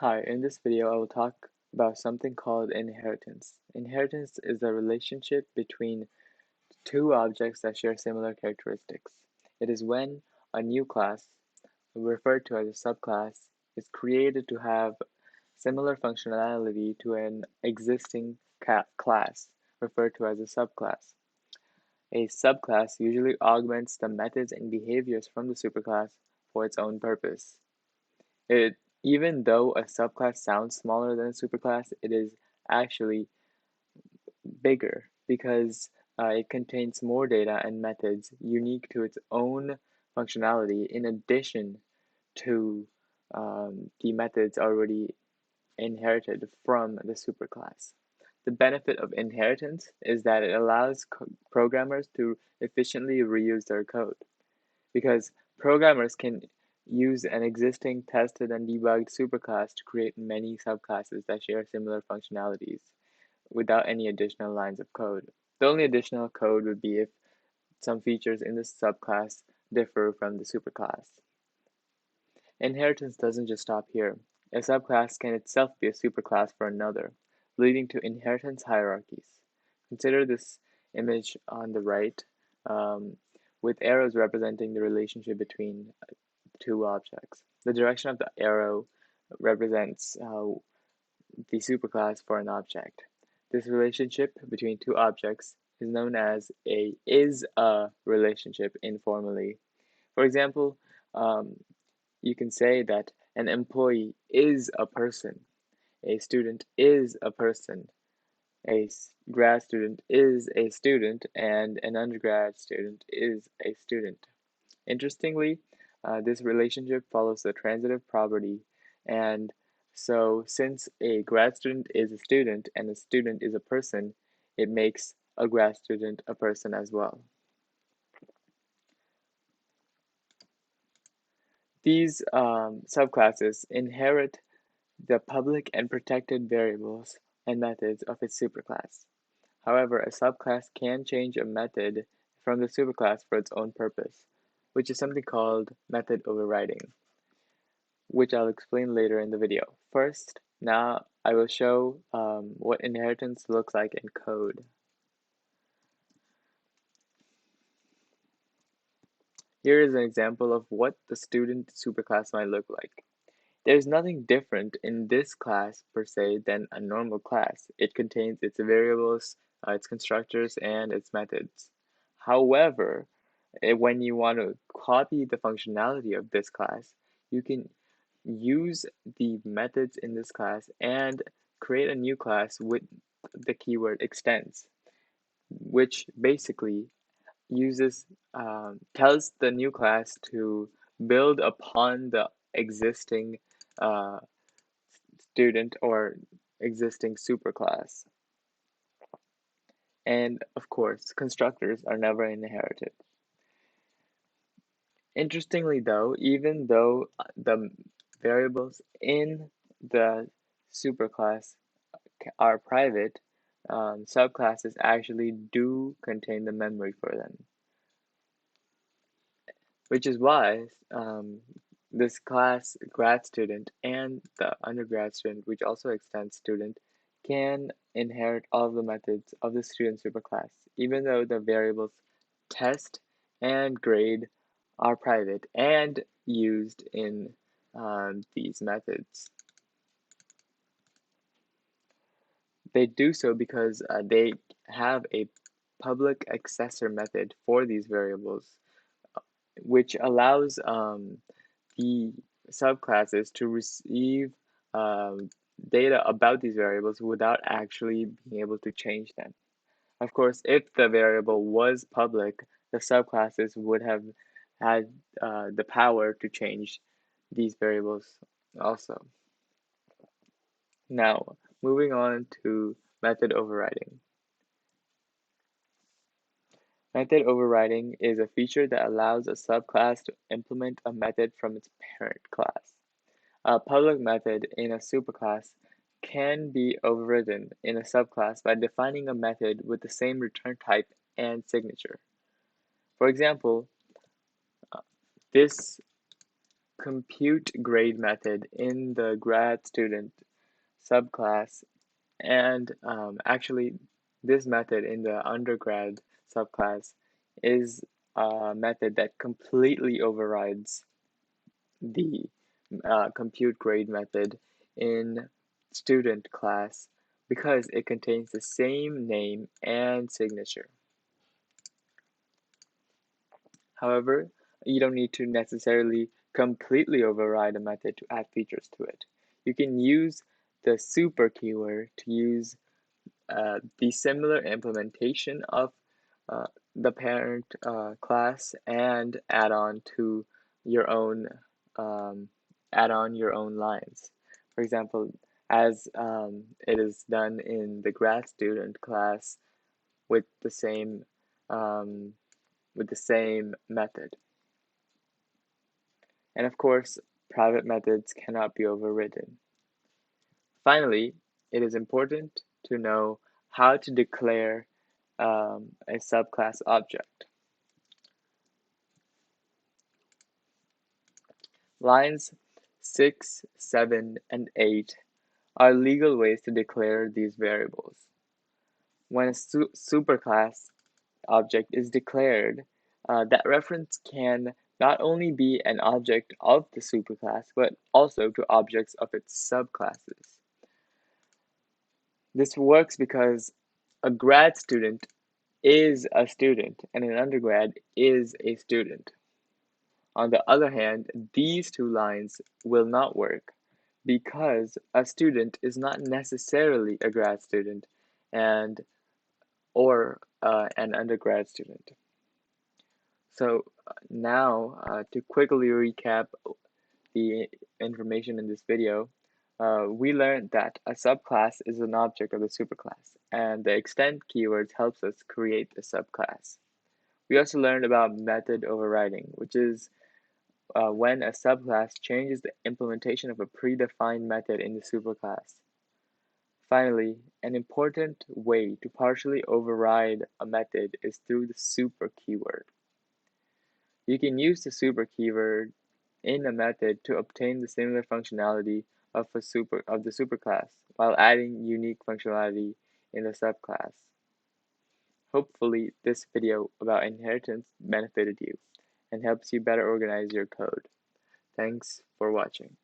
Hi, in this video I will talk about something called inheritance. Inheritance is a relationship between two objects that share similar characteristics. It is when a new class, referred to as a subclass, is created to have similar functionality to an existing class, referred to as a subclass. A subclass usually augments the methods and behaviors from the superclass for its own purpose. Even though a subclass sounds smaller than a superclass, it is actually bigger because it contains more data and methods unique to its own functionality in addition to the methods already inherited from the superclass. The benefit of inheritance is that it allows programmers to efficiently reuse their code because programmers can use an existing tested and debugged superclass to create many subclasses that share similar functionalities without any additional lines of code. The only additional code would be if some features in the subclass differ from the superclass. Inheritance doesn't just stop here. A subclass can itself be a superclass for another, leading to inheritance hierarchies. Consider this image on the right, um, with arrows representing the relationship between two objects. The direction of the arrow represents the superclass for an object. This relationship between two objects is known as a is-a relationship informally. For example, um, you can say that an employee is a person, a student is a person, a grad student is a student, and an undergrad student is a student. Interestingly, this relationship follows the transitive property, and so since a grad student is a student and a student is a person, it makes a grad student a person as well. These subclasses inherit the public and protected variables and methods of its superclass. However, a subclass can change a method from the superclass for its own purpose, which is something called method overriding, which I'll explain later in the video. First, now I will show what inheritance looks like in code. Here is an example of what the student superclass might look like. There's nothing different in this class per se than a normal class. It contains its variables, its constructors, and its methods. However, when you want to copy the functionality of this class, you can use the methods in this class and create a new class with the keyword extends, which basically tells the new class to build upon the existing uh, student or existing superclass. And of course, constructors are never inherited. Interestingly though, even though the variables in the superclass are private, subclasses actually do contain the memory for them, which is why this class grad student and the undergrad student, which also extends student, can inherit all of the methods of the student superclass, even though the variables test and grade are private and used in these methods. They do so because they have a public accessor method for these variables, which allows the subclasses to receive data about these variables without actually being able to change them. Of course, if the variable was public, the subclasses would have had the power to change these variables also. Now, moving on to method overriding. Method overriding is a feature that allows a subclass to implement a method from its parent class. A public method in a superclass can be overridden in a subclass by defining a method with the same return type and signature. For example, this compute grade method in the grad student subclass, and actually this method in the undergrad subclass is a method that completely overrides the compute grade method in student class because it contains the same name and signature. However, you don't need to necessarily completely override a method to add features to it. You can use the super keyword to use the similar implementation of uh, the parent class and your own um, add on your own lines. For example, as it is done in the grad student class with the same um, method. And of course, private methods cannot be overridden. Finally, it is important to know how to declare a subclass object. Lines 6, 7, and 8 are legal ways to declare these variables. When a superclass object is declared, that reference can not only be an object of the superclass, but also to objects of its subclasses. This works because a grad student is a student and an undergrad is a student. On the other hand, these two lines will not work because a student is not necessarily a grad student and or an undergrad student. So now to quickly recap the information in this video, we learned that a subclass is an object of the superclass, and the extend keywords helps us create the subclass. We also learned about method overriding, which is when a subclass changes the implementation of a predefined method in the superclass. Finally, an important way to partially override a method is through the super keyword. You can use the super keyword in a method to obtain the similar functionality of the superclass while adding unique functionality in the subclass. Hopefully, this video about inheritance benefited you and helps you better organize your code. Thanks for watching.